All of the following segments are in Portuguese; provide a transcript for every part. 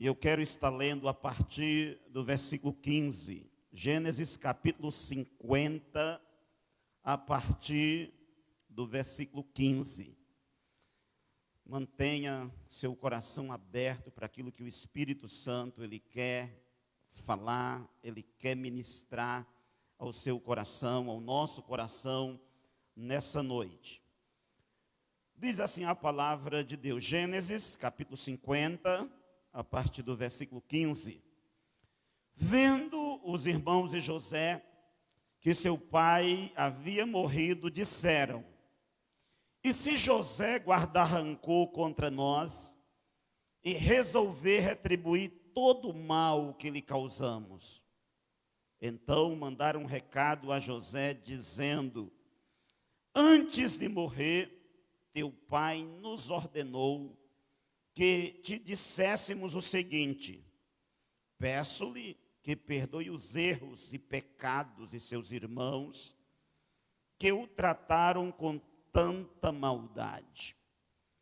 E eu quero estar lendo a partir do versículo 15. Gênesis capítulo 50, a partir do versículo 15. Mantenha seu coração aberto para aquilo que o Espírito Santo ele quer falar, ele quer ministrar ao seu coração, ao nosso coração, nessa noite. Diz assim a palavra de Deus, Gênesis capítulo 50, a partir do versículo 15. Vendo os irmãos de José que seu pai havia morrido, disseram: e se José guardar rancor contra nós e resolver retribuir todo o mal que lhe causamos? Então mandaram um recado a José dizendo: antes de morrer, teu pai nos ordenou que te disséssemos o seguinte: peço-lhe que perdoe os erros e pecados de seus irmãos, que o trataram com tanta maldade.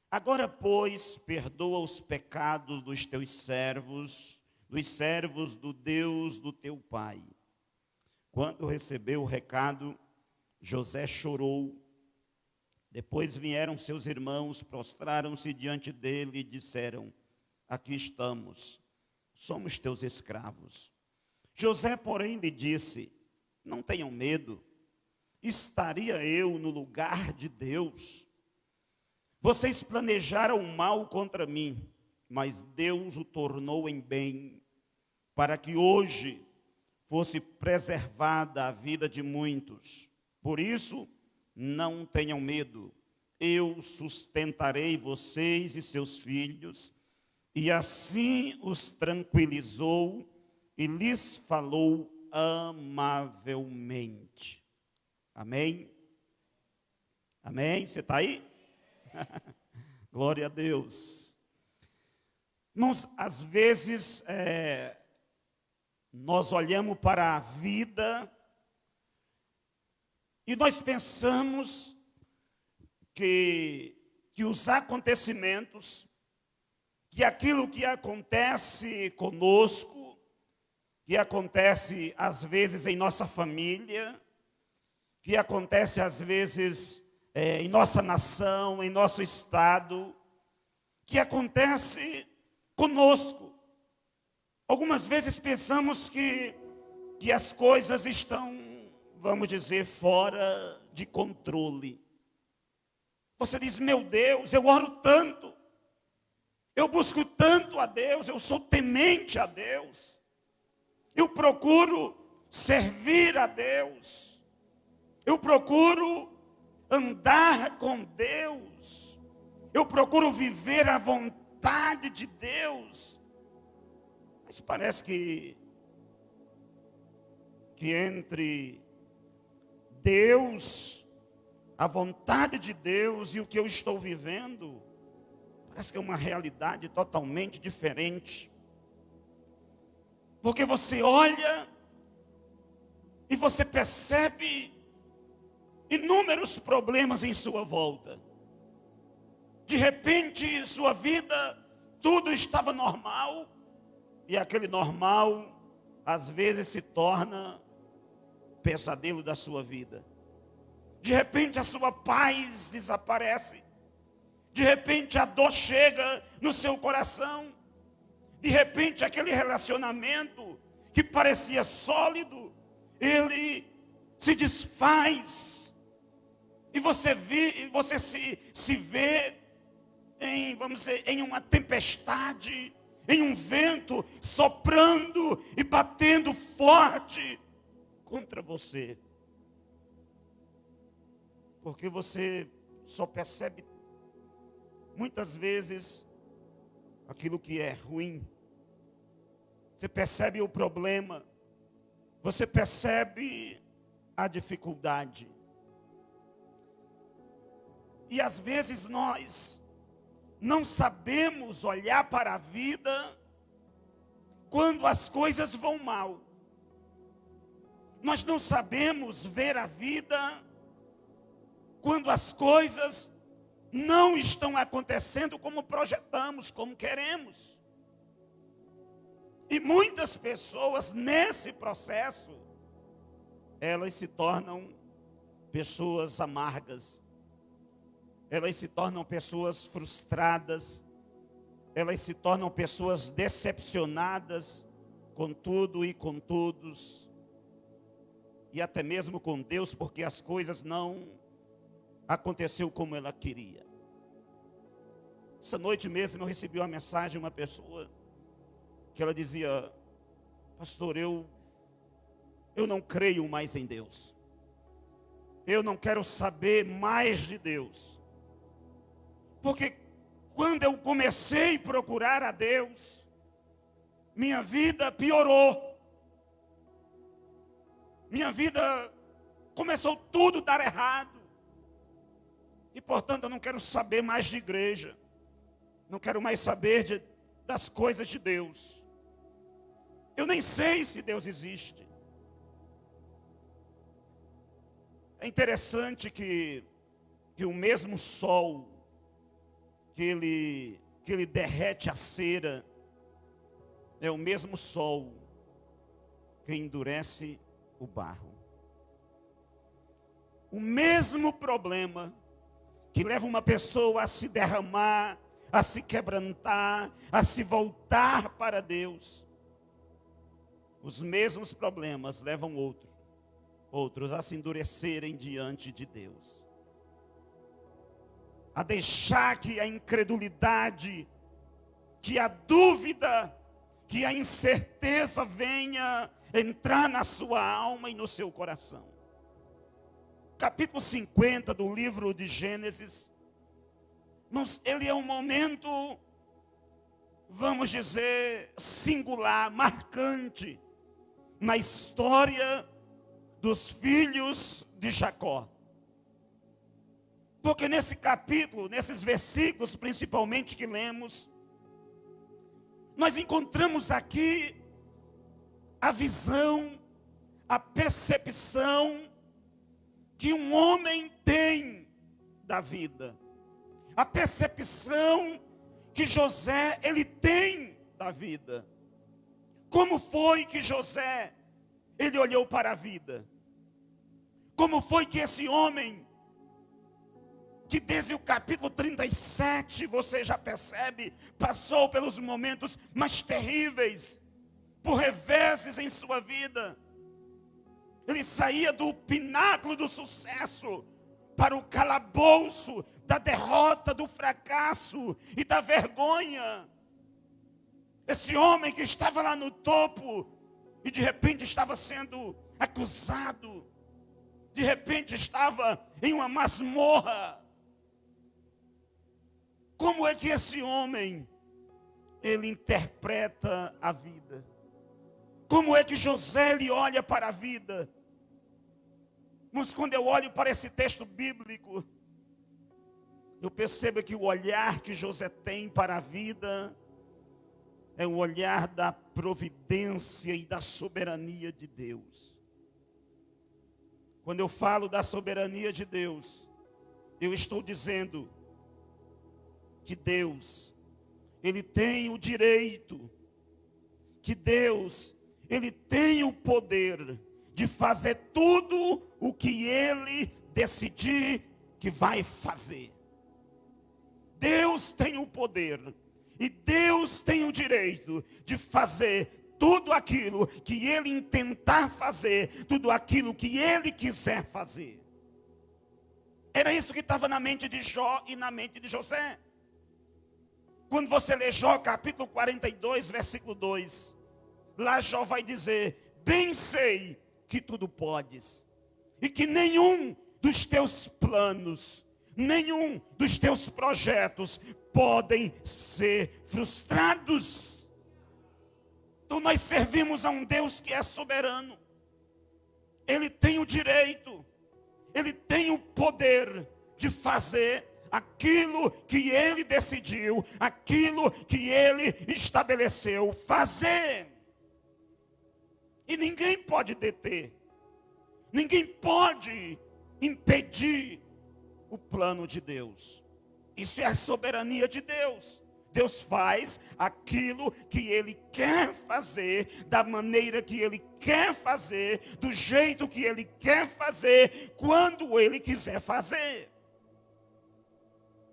Agora, pois, perdoa os pecados dos teus servos, dos servos do Deus do teu pai. Quando recebeu o recado, José chorou. Depois vieram seus irmãos, prostraram-se diante dele e disseram: aqui estamos, somos teus escravos. José, porém, lhe disse: não tenham medo, estaria eu no lugar de Deus? Vocês planejaram o mal contra mim, mas Deus o tornou em bem, para que hoje fosse preservada a vida de muitos. Por isso, não tenham medo, eu sustentarei vocês e seus filhos. E assim os tranquilizou e lhes falou amavelmente. Amém? Amém? Você está aí? Glória a Deus. Irmãos, às vezes nós olhamos para a vida e nós pensamos que os acontecimentos, que aquilo que acontece conosco, que acontece às vezes em nossa família, que acontece às vezes em nossa nação, em nosso estado, que acontece conosco. Algumas vezes pensamos que as coisas estão, vamos dizer, fora de controle. Você diz: meu Deus, eu oro tanto, eu busco tanto a Deus, eu sou temente a Deus, eu procuro servir a Deus, eu procuro andar com Deus, eu procuro viver a vontade de Deus. Mas parece que entre Deus, a vontade de Deus e o que eu estou vivendo, parece que é uma realidade totalmente diferente. Porque você olha e você percebe inúmeros problemas em sua volta. De repente, sua vida, tudo estava normal, e aquele normal, às vezes, se torna pesadelo da sua vida. De repente, a sua paz desaparece. De repente, a dor chega no seu coração. De repente, aquele relacionamento que parecia sólido, ele se desfaz. E você se vê em, vamos dizer, em uma tempestade, em um vento soprando e batendo forte contra você. Porque você só percebe muitas vezes aquilo que é ruim. Você percebe o problema, você percebe a dificuldade. E às vezes nós não sabemos olhar para a vida quando as coisas vão mal. Nós não sabemos ver a vida quando as coisas não estão acontecendo como projetamos, como queremos. E muitas pessoas nesse processo, elas se tornam pessoas amargas, elas se tornam pessoas frustradas, elas se tornam pessoas decepcionadas com tudo e com todos, e até mesmo com Deus, porque as coisas não aconteceu como ela queria. Essa noite mesmo eu recebi uma mensagem de uma pessoa, que ela dizia: pastor, eu não creio mais em Deus. Eu não quero saber mais de Deus. Porque quando eu comecei a procurar a Deus, minha vida piorou. Minha vida começou tudo a dar errado. E portanto eu não quero saber mais de igreja. Não quero mais saber das coisas de Deus. Eu nem sei se Deus existe. É interessante que o mesmo sol que ele derrete a cera, é o mesmo sol que endurece o barro. O mesmo problema que leva uma pessoa a se derramar, a se quebrantar, a se voltar para Deus. Os mesmos problemas levam outros a se endurecerem diante de Deus. A deixar que a incredulidade, que a dúvida, que a incerteza venha entrar na sua alma e no seu coração. Capítulo 50 do livro de Gênesis, ele é um momento, vamos dizer, singular, marcante, na história dos filhos de Jacó. Porque nesse capítulo, nesses versículos principalmente que lemos, nós encontramos aqui a visão, a percepção que um homem tem da vida. A percepção que José, ele tem da vida. Como foi que José, ele olhou para a vida? Como foi que esse homem, que desde o capítulo 37, você já percebe, passou pelos momentos mais terríveis, por reveses em sua vida. Ele saía do pináculo do sucesso para o calabouço da derrota, do fracasso e da vergonha. Esse homem que estava lá no topo e de repente estava sendo acusado, de repente estava em uma masmorra. Como é que esse homem, ele interpreta a vida? Como é que José, ele olha para a vida? Mas quando eu olho para esse texto bíblico, eu percebo que o olhar que José tem para a vida é o olhar da providência e da soberania de Deus. Quando eu falo da soberania de Deus, eu estou dizendo que Deus, Ele tem o direito, que Deus, Ele tem o poder de fazer tudo o que Ele decidir que vai fazer. Deus tem o poder e Deus tem o direito de fazer tudo aquilo que Ele intentar fazer, tudo aquilo que Ele quiser fazer. Era isso que estava na mente de Jó e na mente de José. Quando você lê Jó capítulo 42, versículo 2, lá Jó vai dizer: bem sei que tudo podes, e que nenhum dos teus planos, nenhum dos teus projetos podem ser frustrados. Então nós servimos a um Deus que é soberano. Ele tem o direito, Ele tem o poder de fazer aquilo que Ele decidiu, aquilo que Ele estabeleceu fazer. E ninguém pode deter, ninguém pode impedir o plano de Deus. Isso é a soberania de Deus. Deus faz aquilo que Ele quer fazer, da maneira que Ele quer fazer, do jeito que Ele quer fazer, quando Ele quiser fazer.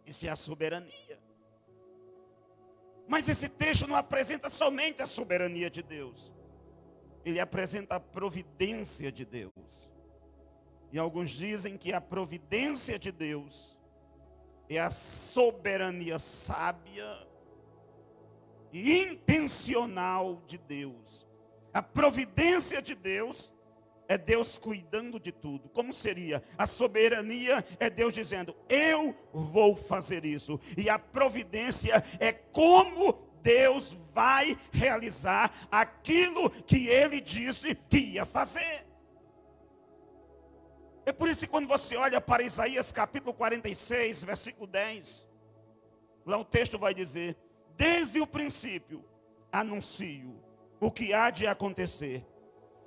Isso é a soberania. Mas esse texto não apresenta somente a soberania de Deus. Ele apresenta a providência de Deus. E alguns dizem que a providência de Deus é a soberania sábia e intencional de Deus. A providência de Deus é Deus cuidando de tudo. Como seria? A soberania é Deus dizendo, eu vou fazer isso. E a providência é como Deus vai realizar aquilo que Ele disse que ia fazer. É por isso que quando você olha para Isaías capítulo 46, versículo 10, lá o texto vai dizer, desde o princípio anuncio o que há de acontecer,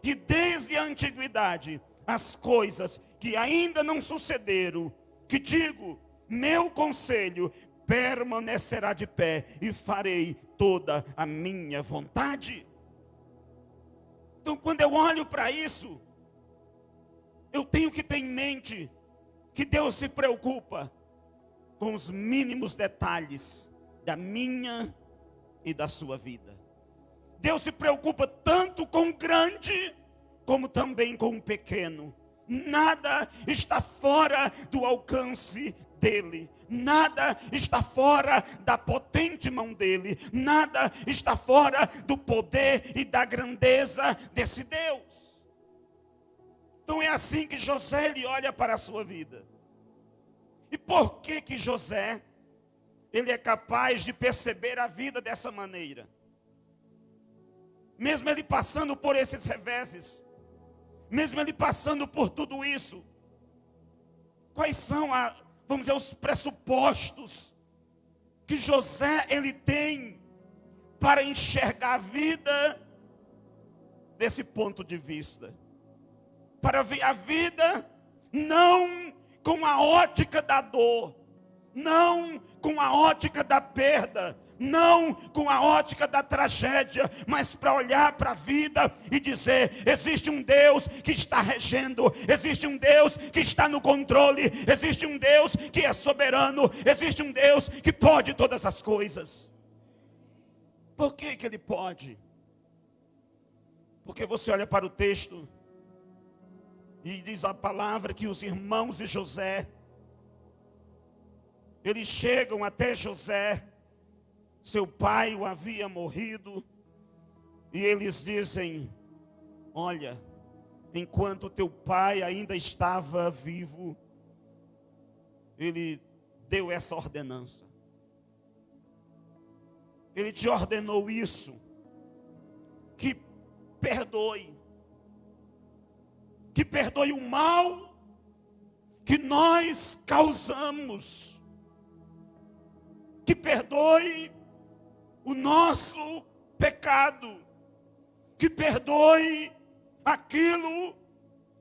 e desde a antiguidade as coisas que ainda não sucederam, que digo, meu conselho permanecerá de pé, e farei toda a minha vontade. Então quando eu olho para isso, eu tenho que ter em mente que Deus se preocupa com os mínimos detalhes da minha e da sua vida. Deus se preocupa tanto com o grande, como também com o pequeno. Nada está fora do alcance dele. Nada está fora da potente mão dele. Nada está fora do poder e da grandeza desse Deus. Então é assim que José ele olha para a sua vida. E por que que José ele é capaz de perceber a vida dessa maneira? Mesmo ele passando por esses reveses, mesmo ele passando por tudo isso, quais são vamos dizer, os pressupostos que José ele tem para enxergar a vida desse ponto de vista? Para ver a vida não com a ótica da dor, não com a ótica da perda, não com a ótica da tragédia, mas para olhar para a vida e dizer, existe um Deus que está regendo, existe um Deus que está no controle, existe um Deus que é soberano, existe um Deus que pode todas as coisas. Por que que Ele pode? Porque você olha para o texto e diz a palavra que os irmãos de José, eles chegam até José, seu pai o havia morrido, e eles dizem, olha, enquanto teu pai ainda estava vivo, ele deu essa ordenança. Ele te ordenou isso, que perdoe o mal que nós causamos, que perdoe o nosso pecado, que perdoe aquilo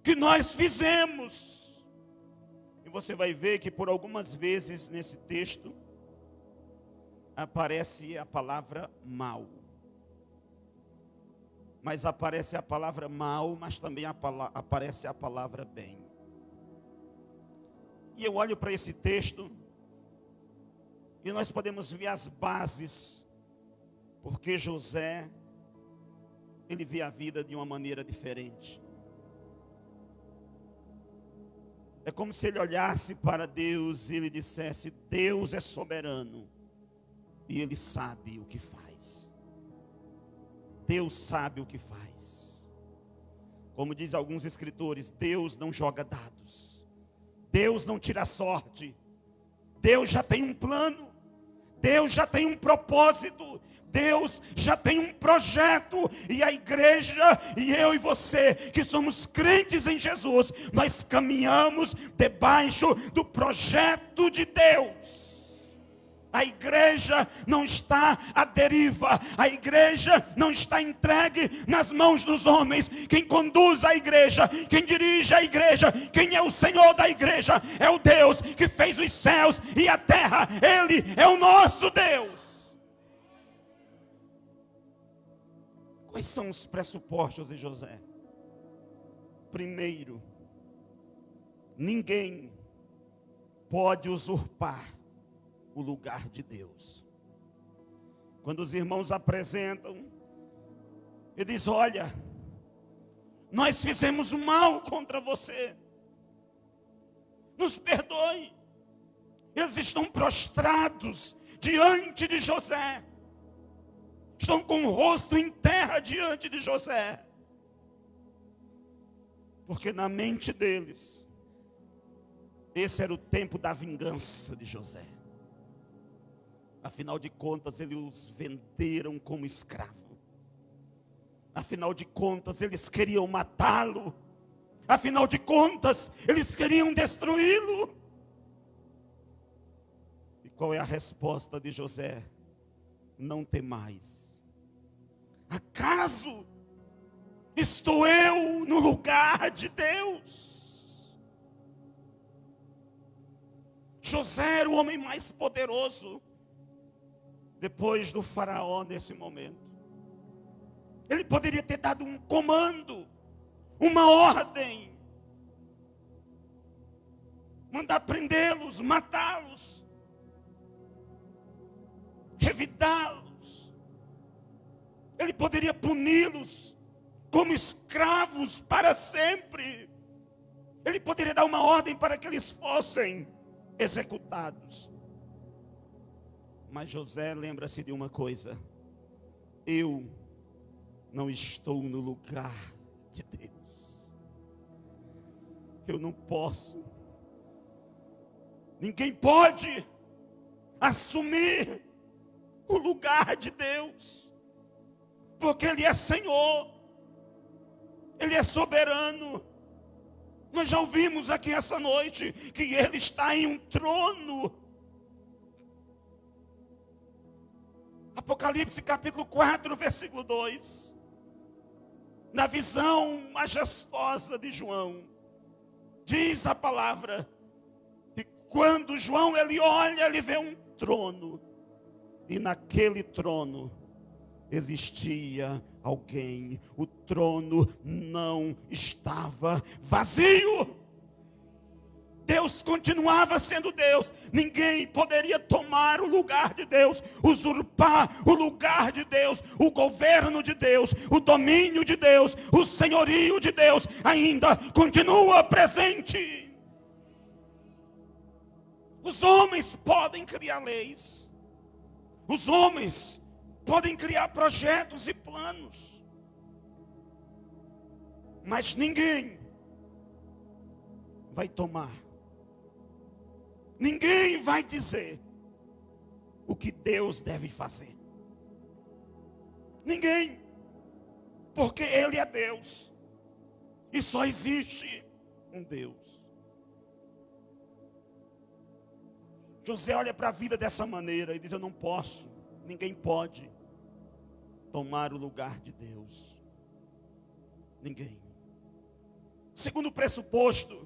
que nós fizemos. E você vai ver que por algumas vezes nesse texto aparece a palavra mal. Mas aparece a palavra mal, mas também aparece a palavra bem. E eu olho para esse texto e nós podemos ver as bases, porque José, ele vê a vida de uma maneira diferente. É como se ele olhasse para Deus e ele dissesse, Deus é soberano e Ele sabe o que faz. Deus sabe o que faz. Como diz alguns escritores, Deus não joga dados, Deus não tira sorte. Deus já tem um plano, Deus já tem um propósito, Deus já tem um projeto. E a igreja, e eu e você, que somos crentes em Jesus, nós caminhamos debaixo do projeto de Deus. A igreja não está à deriva, a igreja não está entregue nas mãos dos homens. Quem conduz a igreja, quem dirige a igreja, quem é o Senhor da igreja, é o Deus que fez os céus e a terra. Ele é o nosso Deus. Quais são os pressupostos de José? Primeiro, ninguém pode usurpar o lugar de Deus. Quando os irmãos apresentam, ele diz: olha, nós fizemos mal contra você, nos perdoe. Eles estão prostrados diante de José, estão com o rosto em terra diante de José, porque na mente deles, esse era o tempo da vingança de José. Afinal de contas, eles os venderam como escravo. Afinal de contas, eles queriam matá-lo. Afinal de contas, eles queriam destruí-lo. E qual é a resposta de José? Não temais. Acaso estou eu no lugar de Deus? José era o homem mais poderoso depois do faraó nesse momento. Ele poderia ter dado um comando, uma ordem, mandar prendê-los, matá-los, revidá-los. Ele poderia puni-los como escravos para sempre. Ele poderia dar uma ordem para que eles fossem executados. Mas José lembra-se de uma coisa: eu não estou no lugar de Deus. Eu não posso. Ninguém pode assumir o lugar de Deus, porque Ele é Senhor, Ele é soberano. Nós já ouvimos aqui essa noite que Ele está em um trono. Apocalipse capítulo 4, versículo 2. Na visão majestosa de João, diz a palavra que quando João ele olha, ele vê um trono. E naquele trono existia alguém. O trono não estava vazio. Deus continuava sendo Deus. Ninguém poderia tomar o lugar de Deus, usurpar o lugar de Deus. O governo de Deus, o domínio de Deus, o senhorio de Deus ainda continua presente. Os homens podem criar leis, os homens podem criar projetos e planos, mas ninguém vai tomar. Ninguém vai dizer o que Deus deve fazer. Ninguém. Porque Ele é Deus. E só existe um Deus. José olha para a vida dessa maneira e diz: eu não posso. Ninguém pode tomar o lugar de Deus. Ninguém. Segundo pressuposto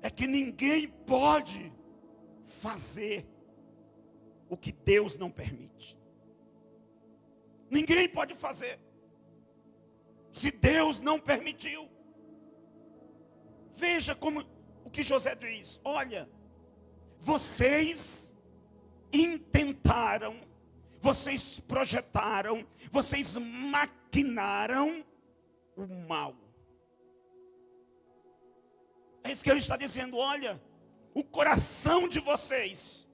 é que ninguém pode fazer o que Deus não permite. Ninguém pode fazer se Deus não permitiu. Veja como o que José diz: olha, vocês intentaram, vocês projetaram, vocês maquinaram o mal. É isso que ele está dizendo: olha, o coração de vocês,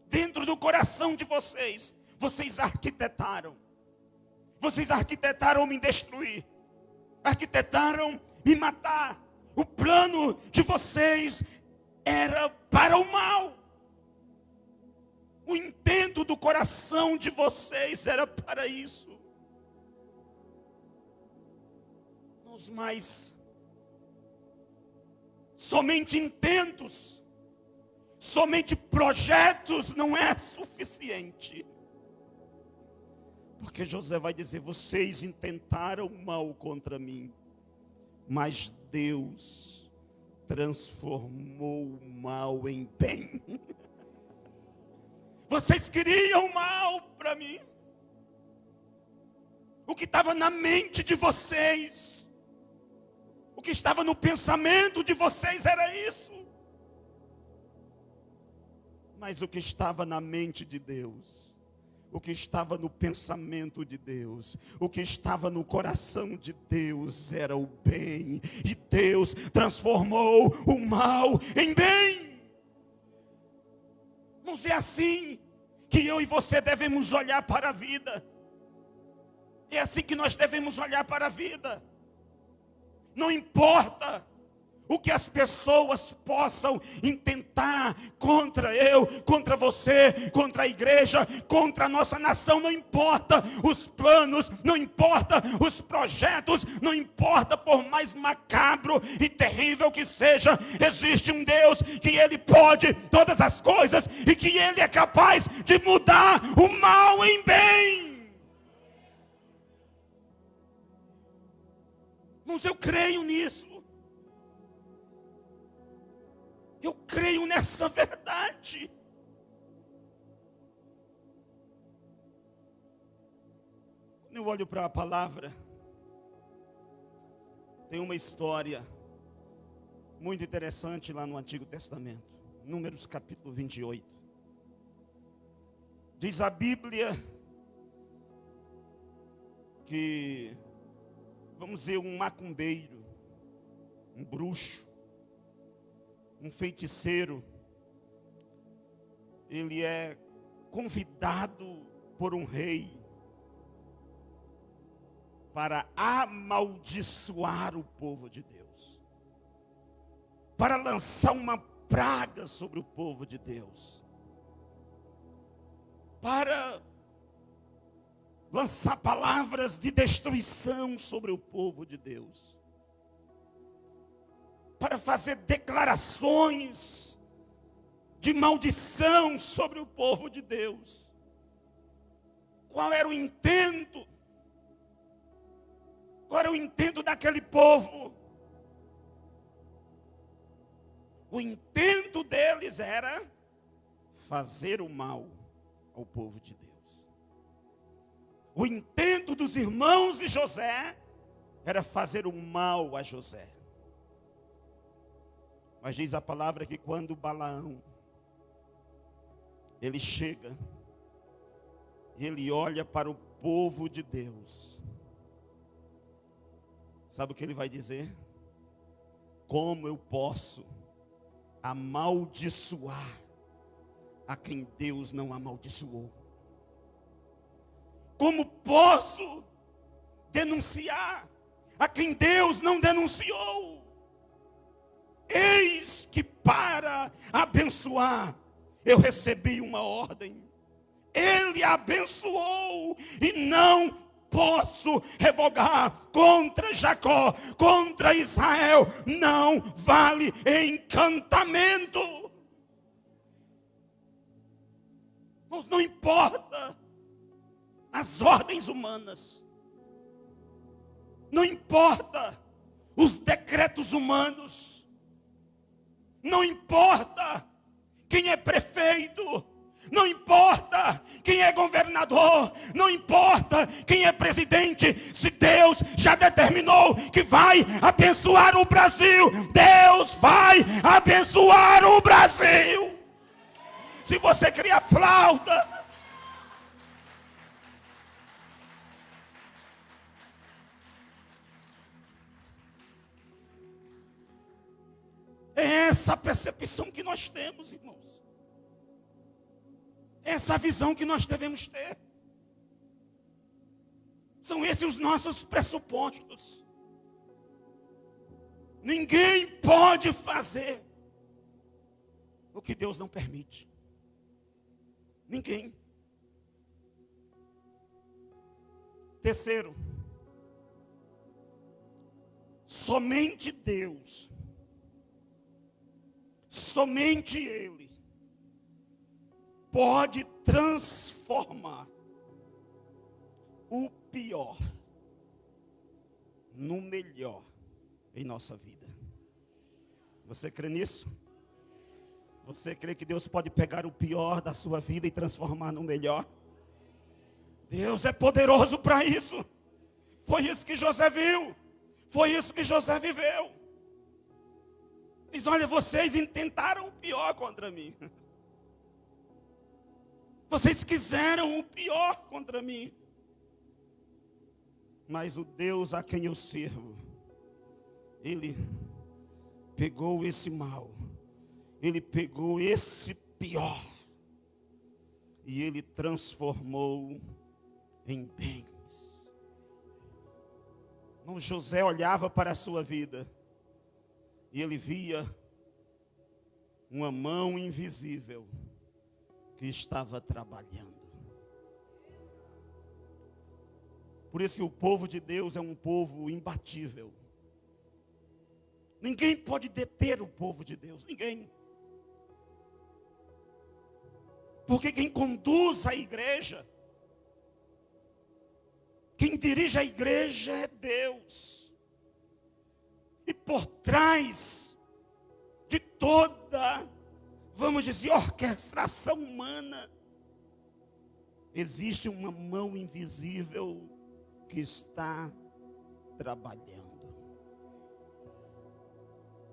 dentro do coração de vocês, vocês arquitetaram me destruir, arquitetaram me matar. O plano de vocês era para o mal. O intento do coração de vocês era para isso. Mas somente intentos, somente projetos não é suficiente. Porque José vai dizer: vocês intentaram mal contra mim, mas Deus transformou o mal em bem. Vocês queriam mal para mim, O que estava na mente de vocês, o que estava no pensamento de vocês era isso. Mas o que estava na mente de Deus, o que estava no pensamento de Deus, o que estava no coração de Deus era o bem. E Deus transformou o mal em bem. Irmãos, é assim que eu e você devemos olhar para a vida. É assim que nós devemos olhar para a vida. Não importa o que as pessoas possam intentar contra eu, contra você, contra a igreja, contra a nossa nação, não importa os planos, não importa os projetos, não importa por mais macabro e terrível que seja, existe um Deus que Ele pode todas as coisas e que Ele é capaz de mudar o mal em bem. Irmãos, eu creio nisso. Eu creio nessa verdade. Quando eu olho para a palavra, tem uma história muito interessante lá no Antigo Testamento. Números capítulo 28. Diz a Bíblia que, vamos dizer, um macumbeiro, um bruxo, um feiticeiro, ele é convidado por um rei para amaldiçoar o povo de Deus, para lançar uma praga sobre o povo de Deus, para lançar palavras de destruição sobre o povo de Deus, para fazer declarações de maldição sobre o povo de Deus. Qual era o intento? Qual era o intento daquele povo? O intento deles era fazer o mal ao povo de Deus. O intento dos irmãos de José era fazer o mal a José. Mas diz a palavra que quando Balaão, ele chega, ele olha para o povo de Deus, sabe o que ele vai dizer? Como eu posso amaldiçoar a quem Deus não amaldiçoou? Como posso denunciar a quem Deus não denunciou? Eis que para abençoar, eu recebi uma ordem. Ele abençoou e não posso revogar contra Jacó, contra Israel. Não vale encantamento. Mas não importa as ordens humanas, não importa os decretos humanos, não importa quem é prefeito, não importa quem é governador, não importa quem é presidente, se Deus já determinou que vai abençoar o Brasil, Deus vai abençoar o Brasil. Se você crê, aplauda. É essa a percepção que nós temos, irmãos. É essa a visão que nós devemos ter. São esses os nossos pressupostos. Ninguém pode fazer o que Deus não permite. Ninguém. Terceiro, somente Deus, somente Ele pode transformar o pior no melhor em nossa vida. Você crê nisso? Você crê que Deus pode pegar o pior da sua vida e transformar no melhor? Deus é poderoso para isso. Foi isso que José viu. Foi isso que José viveu. Diz: olha, vocês intentaram o pior contra mim. Vocês quiseram o pior contra mim. Mas o Deus a quem eu sirvo, Ele pegou esse mal, Ele pegou esse pior, e Ele transformou em bens. Então José olhava para a sua vida, e ele via uma mão invisível que estava trabalhando. Por isso que o povo de Deus é um povo imbatível. Ninguém pode deter o povo de Deus, ninguém. Porque quem conduz a igreja, quem dirige a igreja é Deus. E por trás de toda, vamos dizer, orquestração humana, existe uma mão invisível que está trabalhando.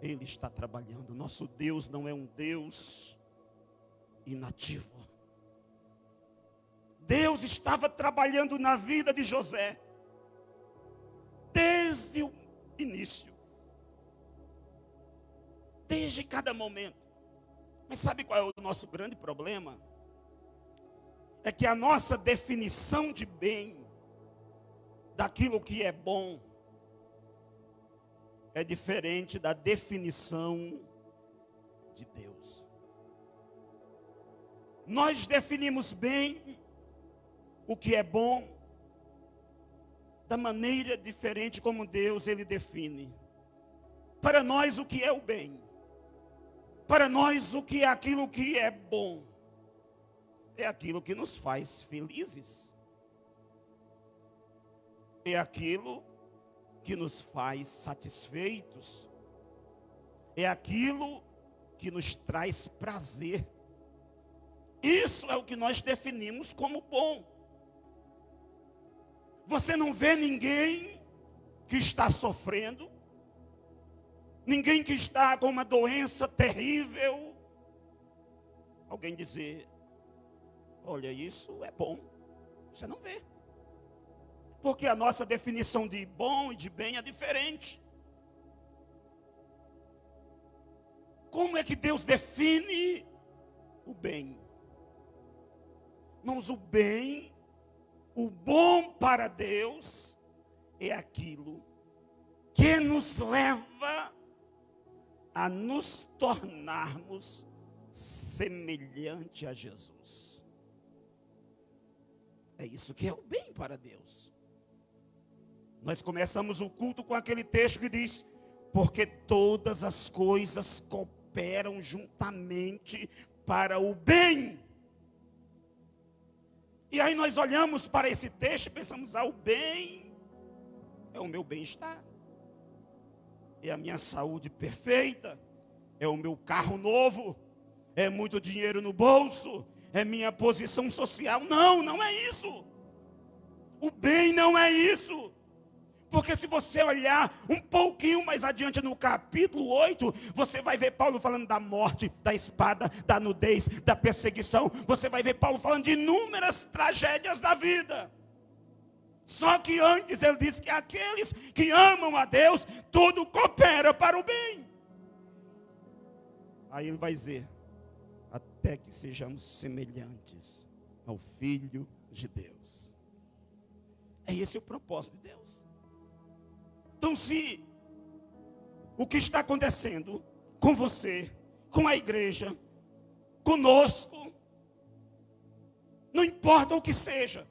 Ele está trabalhando. Nosso Deus não é um Deus inativo. Deus estava trabalhando na vida de José desde o início, desde cada momento. Mas sabe qual é o nosso grande problema? É que a nossa definição de bem, daquilo que é bom, é diferente da definição de Deus. Nós definimos bem o que é bom da maneira diferente como Deus ele define. Para nós o que é o bem, para nós o que é aquilo que é bom, é aquilo que nos faz felizes, é aquilo que nos faz satisfeitos, é aquilo que nos traz prazer. Isso é o que nós definimos como bom. Você não vê ninguém que está sofrendo, ninguém que está com uma doença terrível, alguém dizer: olha, isso é bom. Você não vê. Porque a nossa definição de bom e de bem é diferente. Como é que Deus define o bem? Irmãos, o bem, o bom para Deus é aquilo que nos leva a nos tornarmos semelhante a Jesus. É isso que é o bem para Deus. Nós começamos o culto com aquele texto que diz: porque todas as coisas cooperam juntamente para o bem. E aí nós olhamos para esse texto e pensamos: o bem é o meu bem-estar, é a minha saúde perfeita, é o meu carro novo, é muito dinheiro no bolso, é minha posição social. Não, não é isso. O bem não é isso. Porque se você olhar um pouquinho mais adiante no capítulo 8, você vai ver Paulo falando da morte, da espada, da nudez, da perseguição. Você vai ver Paulo falando de inúmeras tragédias da vida. Só que antes ele diz que aqueles que amam a Deus, tudo coopera para o bem. Aí ele vai dizer: até que sejamos semelhantes ao Filho de Deus. É esse o propósito de Deus. Então, se o que está acontecendo com você, com a igreja, conosco, não importa o que seja,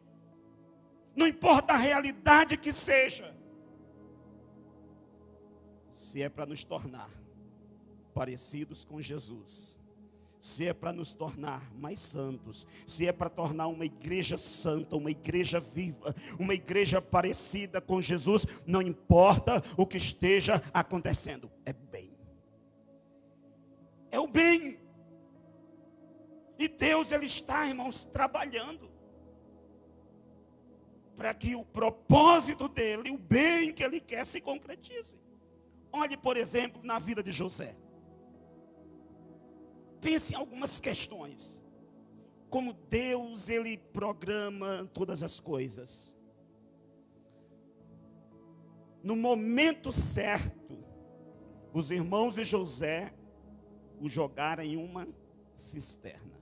não importa a realidade que seja, se é para nos tornar parecidos com Jesus, se é para nos tornar mais santos, se é para tornar uma igreja santa, uma igreja viva, uma igreja parecida com Jesus, não importa o que esteja acontecendo, é bem. É o bem. E Deus, Ele está, irmãos, trabalhando para que o propósito dele, o bem que ele quer, se concretize. Olhe, por exemplo, na vida de José. Pense em algumas questões. Como Deus, ele programa todas as coisas. No momento certo, os irmãos de José o jogaram em uma cisterna.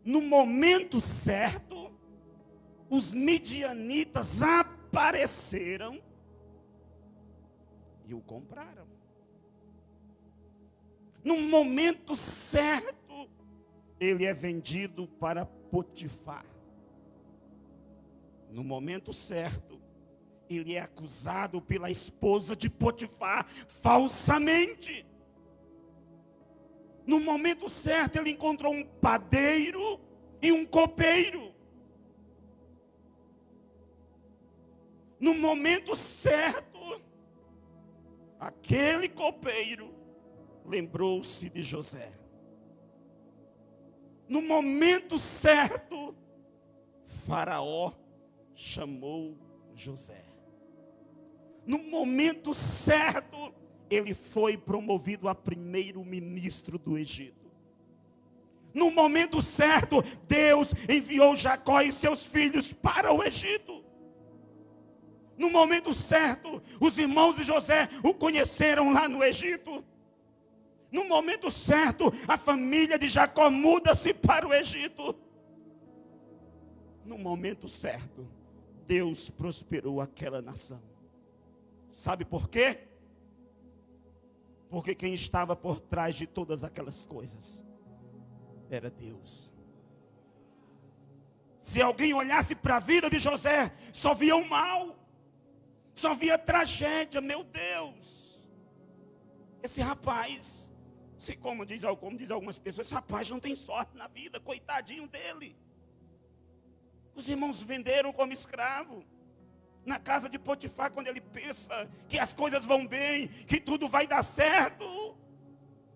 No momento certo, os midianitas apareceram e o compraram. No momento certo, ele é vendido para Potifar. No momento certo, ele é acusado pela esposa de Potifar falsamente. No momento certo, ele encontrou um padeiro e um copeiro. No momento certo, aquele copeiro lembrou-se de José. No momento certo, Faraó chamou José. No momento certo, ele foi promovido a primeiro-ministro do Egito. No momento certo, Deus enviou Jacó e seus filhos para o Egito. No momento certo, os irmãos de José o conheceram lá no Egito. No momento certo, a família de Jacó muda-se para o Egito. No momento certo, Deus prosperou aquela nação. Sabe por quê? Porque quem estava por trás de todas aquelas coisas era Deus. Se alguém olhasse para a vida de José, só via o mal, só via tragédia. Meu Deus, esse rapaz, como diz algumas pessoas, esse rapaz não tem sorte na vida, coitadinho dele. Os irmãos venderam como escravo na casa de Potifar, quando ele pensa que as coisas vão bem, que tudo vai dar certo.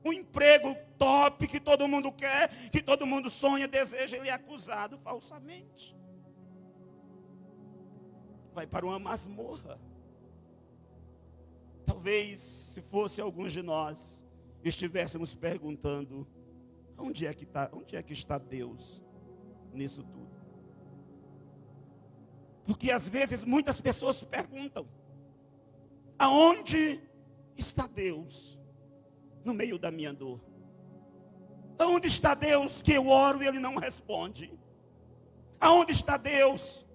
Um emprego top que todo mundo quer, que todo mundo sonha, deseja, ele é acusado falsamente. Vai para uma masmorra. Talvez, se fosse alguns de nós, estivéssemos perguntando: onde é que está Deus nisso tudo? Porque às vezes muitas pessoas perguntam: aonde está Deus no meio da minha dor? Aonde está Deus que eu oro e Ele não responde? Aonde está Deus?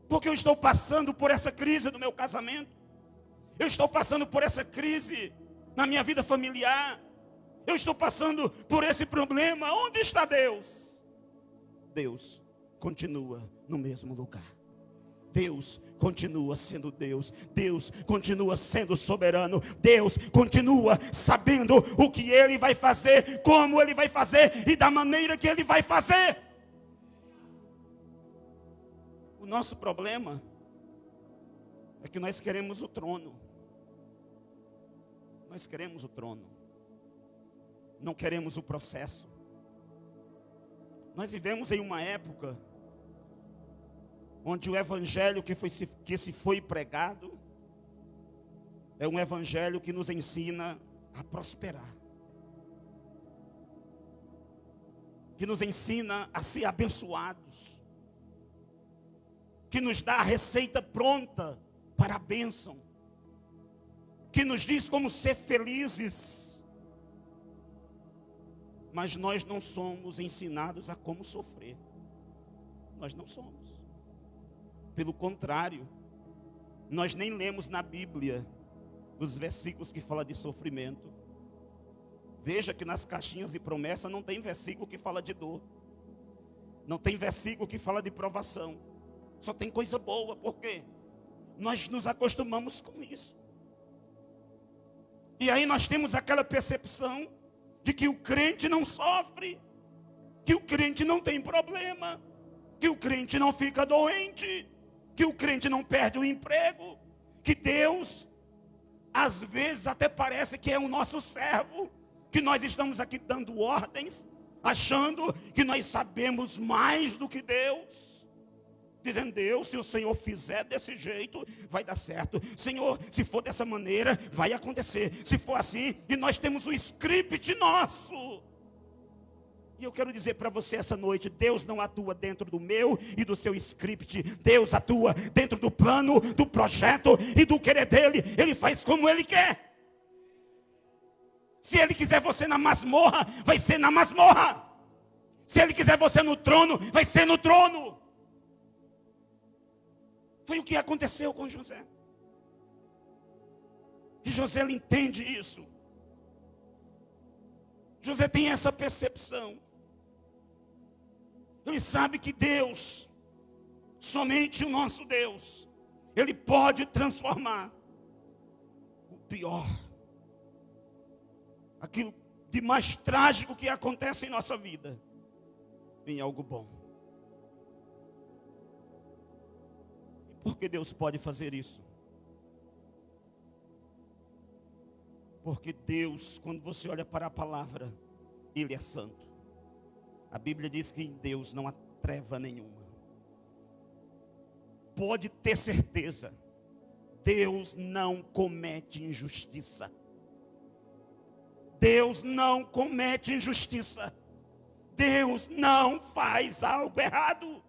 Porque eu estou passando por essa crise do meu casamento. Eu estou passando por essa crise na minha vida familiar. Eu estou passando por esse problema. Onde está Deus? Deus continua no mesmo lugar. Deus continua sendo Deus. Deus continua sendo soberano. Deus continua sabendo o que Ele vai fazer, como Ele vai fazer e da maneira que Ele vai fazer. O nosso problema é que nós queremos o trono. Nós queremos o trono. Não queremos o processo. Nós vivemos em uma época onde o evangelho que se foi pregado é um evangelho que nos ensina a prosperar, que nos ensina a ser abençoados, que nos dá a receita pronta para a bênção, que nos diz como ser felizes, mas nós não somos ensinados a como sofrer. Nós não somos. Pelo contrário, nós nem lemos na Bíblia os versículos que falam de sofrimento. Veja que nas caixinhas de promessa não tem versículo que fala de dor. Não tem versículo que fala de provação. Só tem coisa boa. Por quê? Nós nos acostumamos com isso. E aí nós temos aquela percepção de que o crente não sofre, que o crente não tem problema, que o crente não fica doente, que o crente não perde o emprego, que Deus, às vezes até parece que é o nosso servo, que nós estamos aqui dando ordens, achando que nós sabemos mais do que Deus, dizendo: Deus, se o Senhor fizer desse jeito, vai dar certo. Senhor, se for dessa maneira, vai acontecer. Se for assim, e nós temos o script nosso. E eu quero dizer para você essa noite: Deus não atua dentro do meu e do seu script. Deus atua dentro do plano, do projeto e do querer dele. Ele faz como ele quer. Se ele quiser você na masmorra, vai ser na masmorra. Se ele quiser você no trono, vai ser no trono. Foi o que aconteceu com José. E José ele entende isso. José tem essa percepção. Ele sabe que Deus, somente o nosso Deus, Ele pode transformar o pior, aquilo de mais trágico que acontece em nossa vida, em algo bom. E por que Deus pode fazer isso? Porque Deus, quando você olha para a palavra, Ele é santo. A Bíblia diz que em Deus não há treva nenhuma. Pode ter certeza, Deus não comete injustiça. Deus não comete injustiça. Deus não faz algo errado.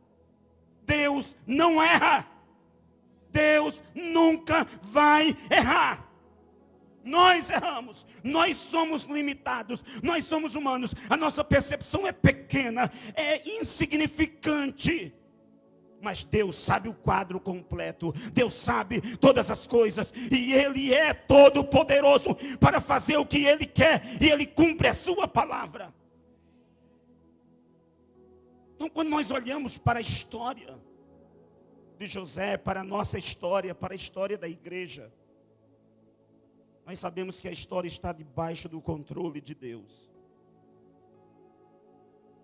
Deus não erra. Deus nunca vai errar. Nós erramos, nós somos limitados, nós somos humanos, a nossa percepção é pequena, é insignificante. Mas Deus sabe o quadro completo, Deus sabe todas as coisas, e Ele é todo poderoso para fazer o que Ele quer, e Ele cumpre a sua palavra. Então, quando nós olhamos para a história de José, para a nossa história, para a história da igreja, nós sabemos que a história está debaixo do controle de Deus.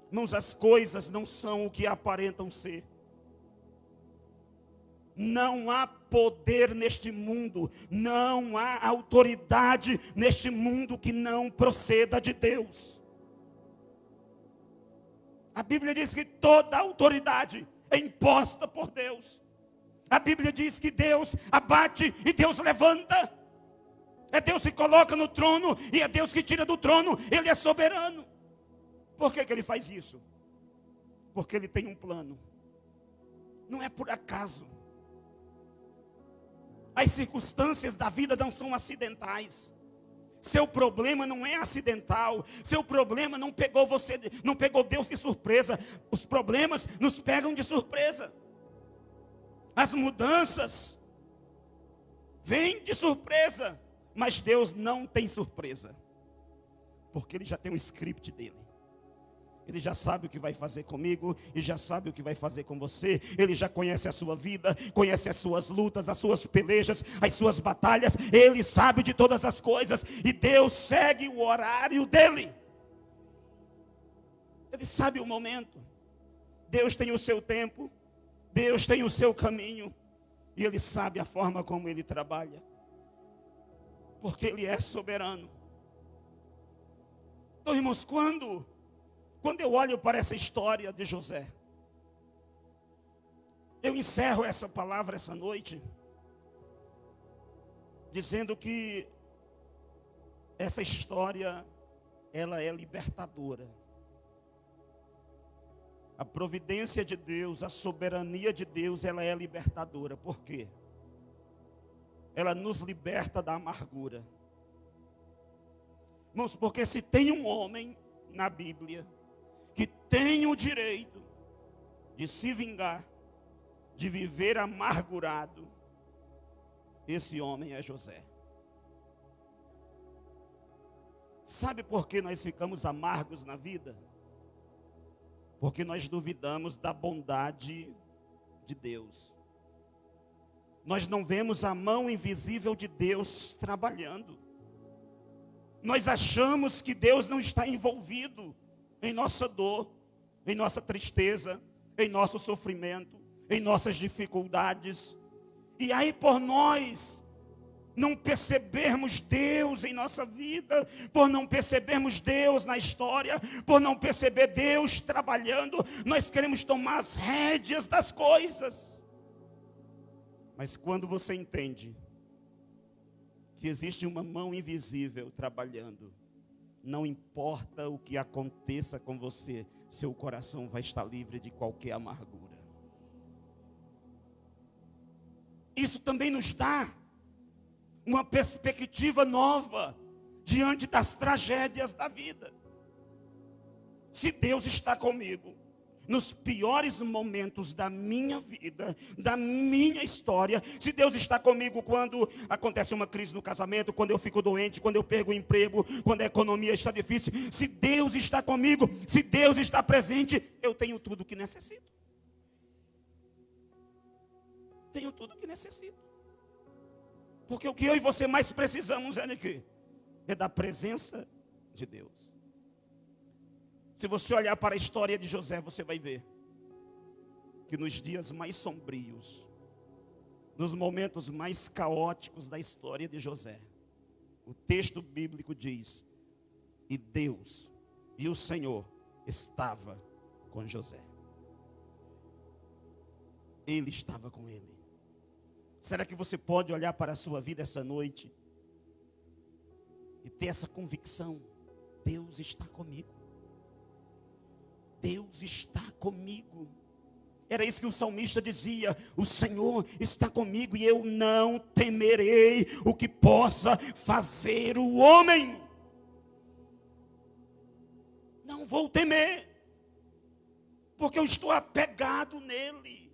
Irmãos, as coisas não são o que aparentam ser. Não há poder neste mundo, não há autoridade neste mundo que não proceda de Deus. A Bíblia diz que toda autoridade é imposta por Deus. A Bíblia diz que Deus abate e Deus levanta. É Deus que coloca no trono e é Deus que tira do trono. Ele é soberano. Por que Ele faz isso? Porque Ele tem um plano. Não é por acaso. As circunstâncias da vida não são acidentais. Seu problema não é acidental. Seu problema não pegou você, não pegou Deus de surpresa. Os problemas nos pegam de surpresa. As mudanças vêm de surpresa. Mas Deus não tem surpresa, porque Ele já tem um script dele. Ele já sabe o que vai fazer comigo, e já sabe o que vai fazer com você. Ele já conhece a sua vida, conhece as suas lutas, as suas pelejas, as suas batalhas. Ele sabe de todas as coisas, e Deus segue o horário dele. Ele sabe o momento. Deus tem o seu tempo, Deus tem o seu caminho, e Ele sabe a forma como Ele trabalha. Porque Ele é soberano. Então, irmãos, quando eu olho para essa história de José, eu encerro essa palavra essa noite, dizendo que essa história, ela é libertadora. A providência de Deus, a soberania de Deus, ela é libertadora. Por quê? Ela nos liberta da amargura. Irmãos, porque se tem um homem na Bíblia que tem o direito de se vingar, de viver amargurado, esse homem é José. Sabe por que nós ficamos amargos na vida? Porque nós duvidamos da bondade de Deus. Nós não vemos a mão invisível de Deus trabalhando. Nós achamos que Deus não está envolvido em nossa dor, em nossa tristeza, em nosso sofrimento, em nossas dificuldades. E aí por nós não percebermos Deus em nossa vida, por não percebermos Deus na história, por não perceber Deus trabalhando, nós queremos tomar as rédeas das coisas. Mas quando você entende que existe uma mão invisível trabalhando, não importa o que aconteça com você, seu coração vai estar livre de qualquer amargura. Isso também nos dá uma perspectiva nova diante das tragédias da vida. Se Deus está comigo nos piores momentos da minha vida, da minha história, se Deus está comigo quando acontece uma crise no casamento, quando eu fico doente, quando eu perco o emprego, quando a economia está difícil, se Deus está comigo, se Deus está presente, eu tenho tudo o que necessito. Tenho tudo o que necessito. Porque o que eu e você mais precisamos é de quê? É da presença de Deus. Se você olhar para a história de José, você vai ver que nos dias mais sombrios, nos momentos mais caóticos da história de José, o texto bíblico diz: e Deus e o Senhor estava com José. Ele estava com ele. Será que você pode olhar para a sua vida essa noite e ter essa convicção? Deus está comigo. Deus está comigo. Era isso que o salmista dizia: o Senhor está comigo e eu não temerei o que possa fazer o homem. Não vou temer, porque eu estou apegado nele.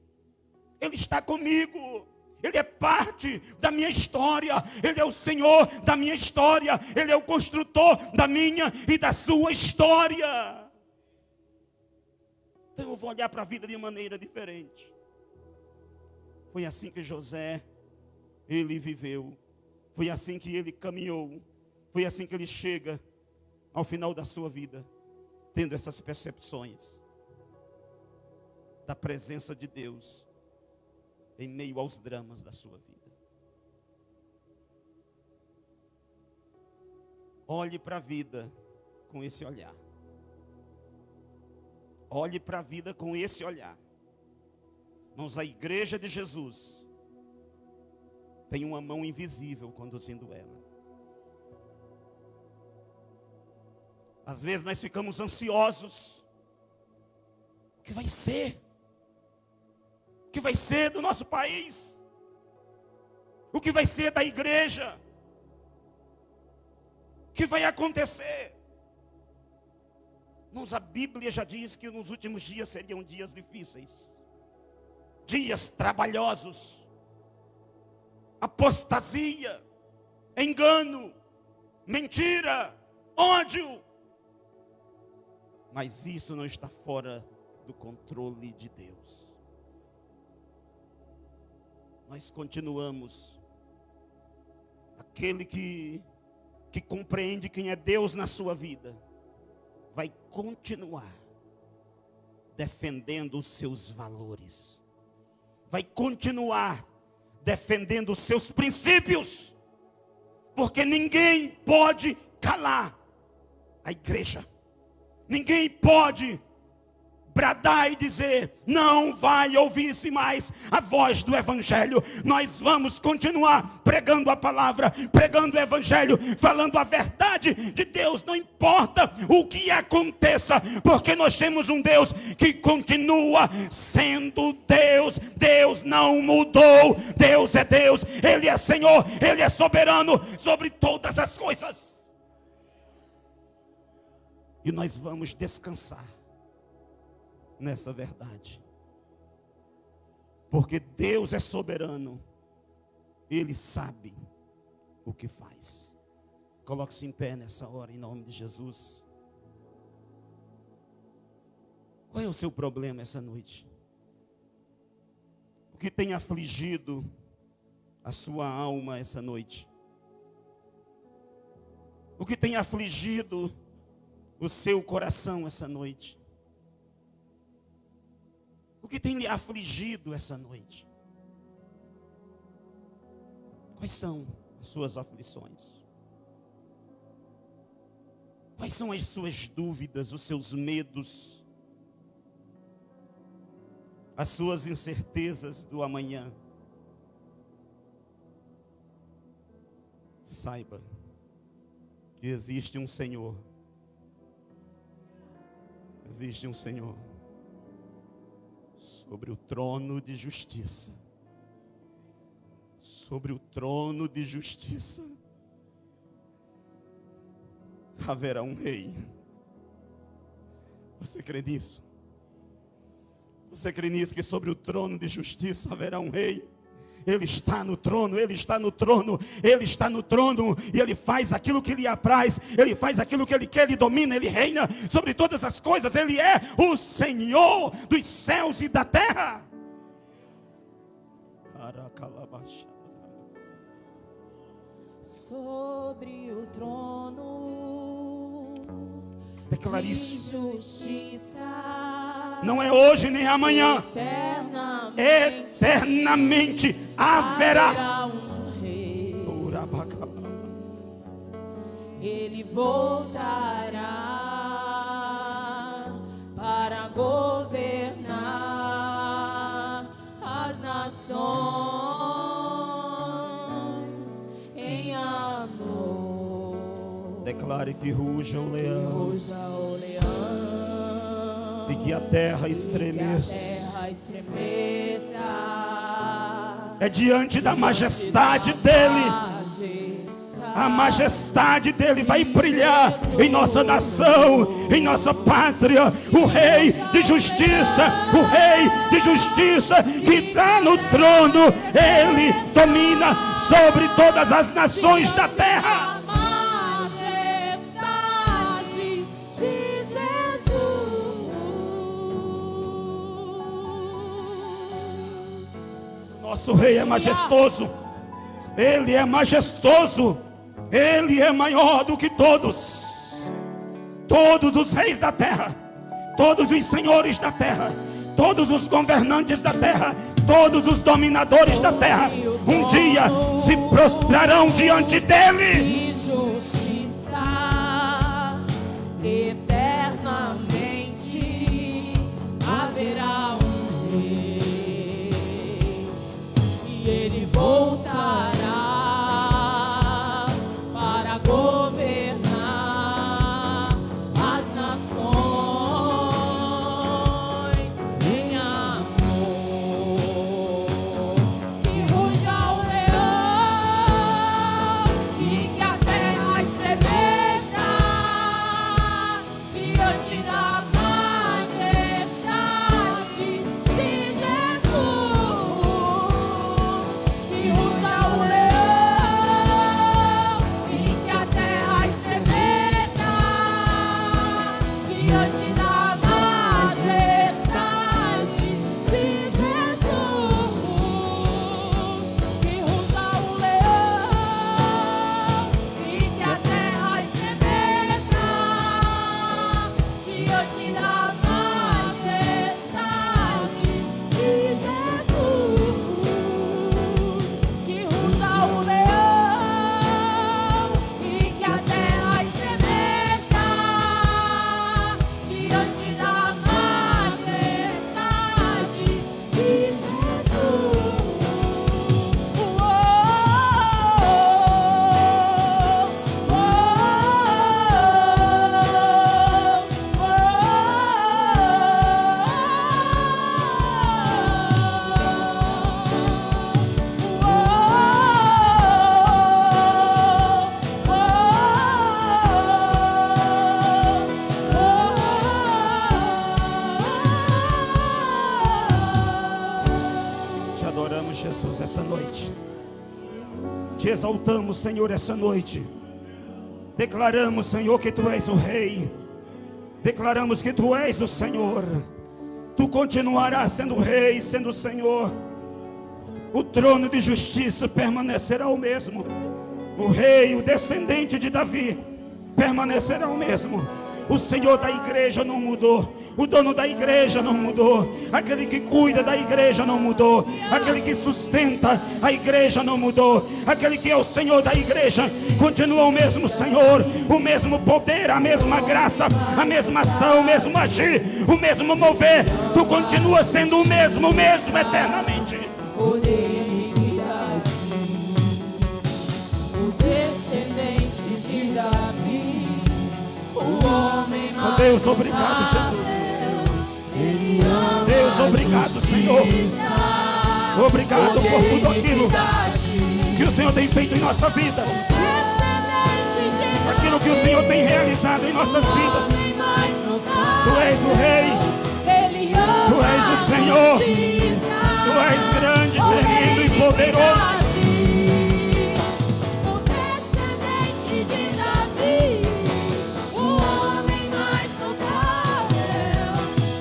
Ele está comigo. Ele é parte da minha história. Ele é o Senhor da minha história. Ele é o construtor da minha e da sua história. Então eu vou olhar para a vida de maneira diferente. Foi assim que José, ele viveu. Foi assim que ele caminhou. Foi assim que ele chega ao final da sua vida, tendo essas percepções da presença de Deus em meio aos dramas da sua vida. Olhe para a vida com esse olhar. Olhe para a vida com esse olhar. Irmãos, a igreja de Jesus tem uma mão invisível conduzindo ela. Às vezes nós ficamos ansiosos. O que vai ser? O que vai ser do nosso país? O que vai ser da igreja? O que vai acontecer? Irmãos, a Bíblia já diz que nos últimos dias seriam dias difíceis, dias trabalhosos, apostasia, engano, mentira, ódio. Mas isso não está fora do controle de Deus. Nós continuamos. Aquele que compreende quem é Deus na sua vida, vai continuar defendendo os seus valores. Vai continuar defendendo os seus princípios. Porque ninguém pode calar a igreja. Ninguém pode bradar e dizer: não vai ouvir-se mais a voz do evangelho. Nós vamos continuar pregando a palavra, pregando o evangelho, falando a verdade de Deus, não importa o que aconteça, porque nós temos um Deus que continua sendo Deus. Deus não mudou. Deus é Deus, Ele é Senhor, Ele é soberano sobre todas as coisas. E nós vamos descansar nessa verdade, porque Deus é soberano, Ele sabe o que faz. Coloque-se em pé nessa hora, em nome de Jesus. Qual é o seu problema essa noite? O que tem afligido a sua alma essa noite? O que tem afligido o seu coração essa noite? O que tem lhe afligido essa noite? Quais são as suas aflições? Quais são as suas dúvidas, os seus medos, as suas incertezas do amanhã? Saiba que existe um Senhor. Existe um Senhor sobre o trono de justiça. Sobre o trono de justiça haverá um rei. Você crê nisso? Você crê nisso, que sobre o trono de justiça haverá um rei? Ele está no trono, Ele está no trono, Ele está no trono, e Ele faz aquilo que lhe apraz, Ele faz aquilo que Ele quer, Ele domina, Ele reina sobre todas as coisas, Ele é o Senhor dos céus e da terra. Sobre o trono, declare de isso. Justiça, não é hoje nem amanhã, eternamente haverá um rei. Ele voltará para governar as nações em amor. Declare que ruja o leão, Ruja o leão, e que a terra estremeça. É diante da majestade dele. A majestade dele vai brilhar em nossa nação, em nossa pátria. O Rei de justiça, o Rei de justiça que está no trono, ele domina sobre todas as nações da terra. A majestade de Jesus. Nosso Rei é majestoso. Ele é majestoso. Ele é maior do que todos. Todos os reis da terra, todos os senhores da terra, todos os governantes da terra, todos os dominadores da terra, um dia se prostrarão diante dele. De justiça, eternamente haverá um rei, e ele voltará para governar as nações em amor. Que ruja o leão e que a terra estremeça diante da majestade de Jesus. Que ruja o leão e que a terra estremeça diante da majestade de Jesus. Que ruja o leão e que a terra estremeça diante da majestade de Jesus. Que ruja o leão e que a terra estremeça diante da majestade de Jesus. Te adoramos, Jesus, essa noite. Te exaltamos, Senhor, essa noite. Declaramos, Senhor, que Tu és o Rei. Declaramos que Tu és o Senhor. Tu continuarás sendo Rei, sendo Senhor. O trono de justiça permanecerá o mesmo. O Rei, o descendente de Davi, permanecerá o mesmo. O Senhor da igreja não mudou. O dono da igreja não mudou. Aquele que cuida da igreja não mudou. Aquele que sustenta a igreja não mudou. Aquele que é o Senhor da igreja continua o mesmo Senhor, o mesmo poder, a mesma graça, a mesma ação, o mesmo agir, o mesmo mover. Tu continua sendo o mesmo eternamente. O de iniquidade, o descendente de Davi, o homem mais. Oh Deus, obrigado, Jesus. Deus, obrigado, Senhor. Obrigado por tudo aquilo que o Senhor tem feito em nossa vida, aquilo que o Senhor tem realizado em nossas vidas. Tu és o Rei, Tu és o Senhor, Tu és grande, tremendo e poderoso. O descendente de Davi, o homem mais notável,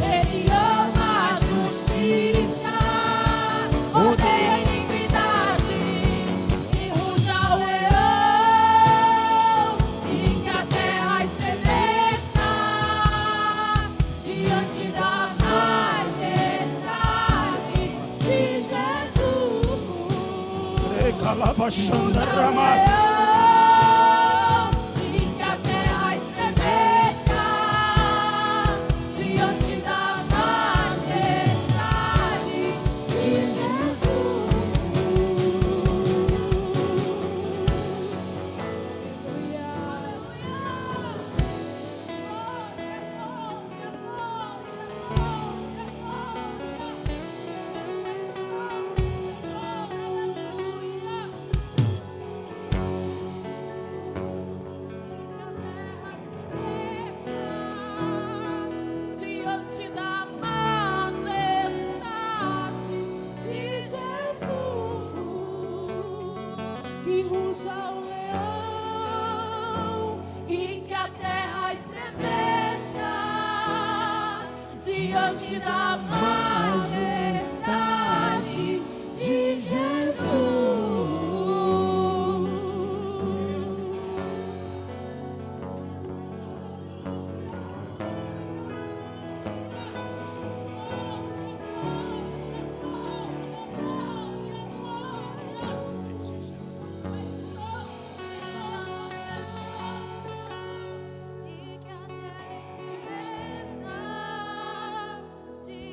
ele ama a justiça, odeia a iniquidade, e ruge ao leão, e que a terra estremeça diante da majestade de Jesus. Recalabachanda Ruge ao ramas. leão, e que a terra estremeça diante da majestade de Jesus. Diante da majestade de Jesus, que ruja o leão e que a terra estremeça diante da majestade de Jesus.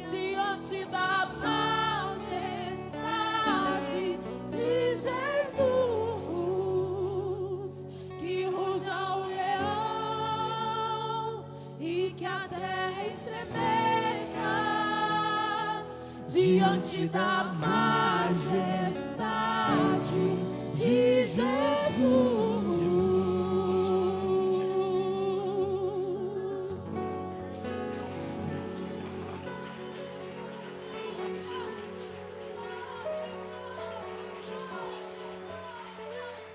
Diante da majestade de Jesus, que ruja o leão e que a terra estremeça diante da majestade de Jesus.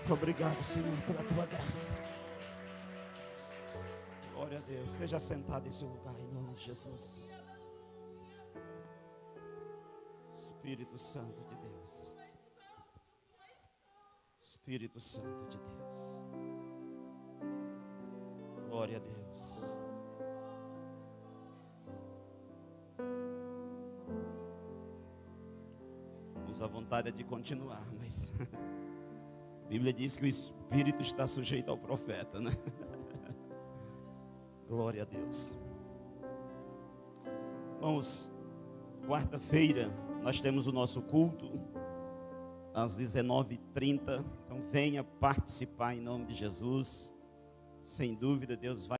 Obrigado, Senhor, pela Tua graça. Glória a Deus. Esteja sentado em seu lugar, em nome de Jesus. Espírito Santo de Deus. Espírito Santo de Deus. Glória a Deus. A vontade é de continuar, mas a Bíblia diz que o Espírito está sujeito ao profeta, né? Glória a Deus. Vamos, quarta-feira nós temos o nosso culto às 19h30. Então venha participar em nome de Jesus. Sem dúvida Deus vai